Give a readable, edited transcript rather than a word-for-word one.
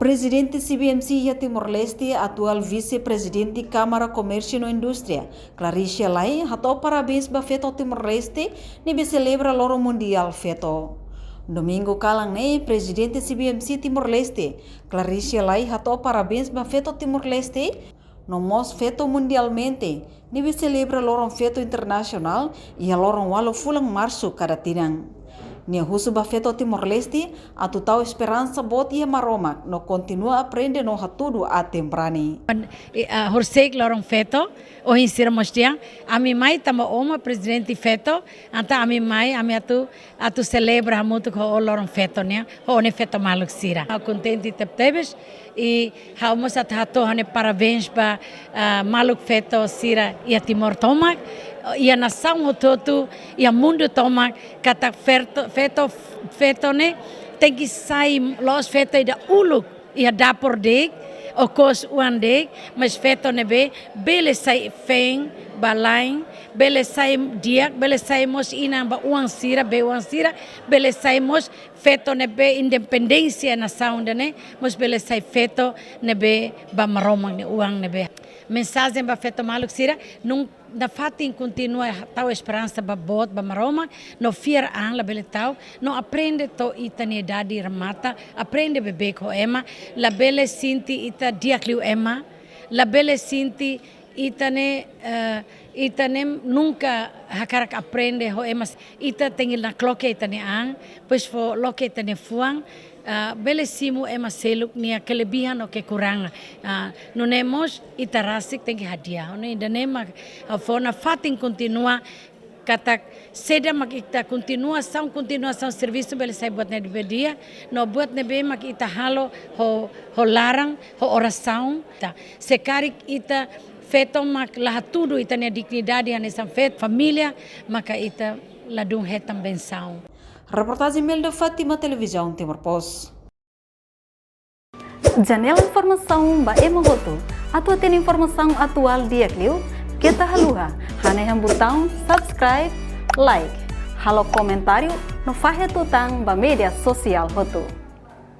Presidente CBMC ya Timor-Leste, atual vice-presidente Câmara Comércio e Indústria, Claricia Lai, hatou parabéns ba feto Timor-Leste, nibe celebra loro mundial feto. Domingo kalang ne, presidente CBMC Timor-Leste, Claricia Lai, hatou parabéns ba feto Timor-Leste, no mos feto mundialmente, nibe celebra loro feto internacional e a loro walo fulang março cada tinang. Nia husu ba feto Timor-Leste, atu tau esperança bot ia maroma, no continua aprende no hatudu a temprani. Horsek lorong feto, o insira mostia, ami mai tama oma presidente feto, anta ami mai, ami atu celebra muito com o lorong feto nia, o ne feto maluk sira. Contente tebes e haumos at hato hane parabéns ba maluk feto sira ia Timor tomak, ia nação todo ia mundo toma kata feto ne tem que sair los feto da uluk ia dá por dek o kos uan dek mas feto ne bele sai feng balain bele sai diak bele sai mos ina ba uang sira bele sai mos feto ne independência nação ne mos bele sai feto ne ba maromang ne uang ne mensagem ba feto maluk sira nung na fatin continua tau esperança ba bot ba maroma no fier an la bele tau no aprende to itanidade ramata aprende bebe ko ema la bele sinti ita diakliu ema la bele sinti itane nunca hakarak aprende ho emas ita tengil na kloke itane an pois fo loke itane fuang bele simu ema seluk nia kelebihan o kekurangan no nemos ita rasik tem que hadiah no indanema fona fatin continua katak seda mak ita continuação serviço bele sai buat ne dia no buat ne be mak ita halo ho larang ho oração ta sekarik ita feto mak lah tudo ita ne dignidade nessa fet família maka ita ladung hetam benção. Reportagem Melda Fátima, Televisão Timor Post. Janela informação ba emogoto. Atua tem informação atual dia clio. Kita haluha. Hane botão subscribe, like. Halo comentário no fahe tutang ba media sosial hotu.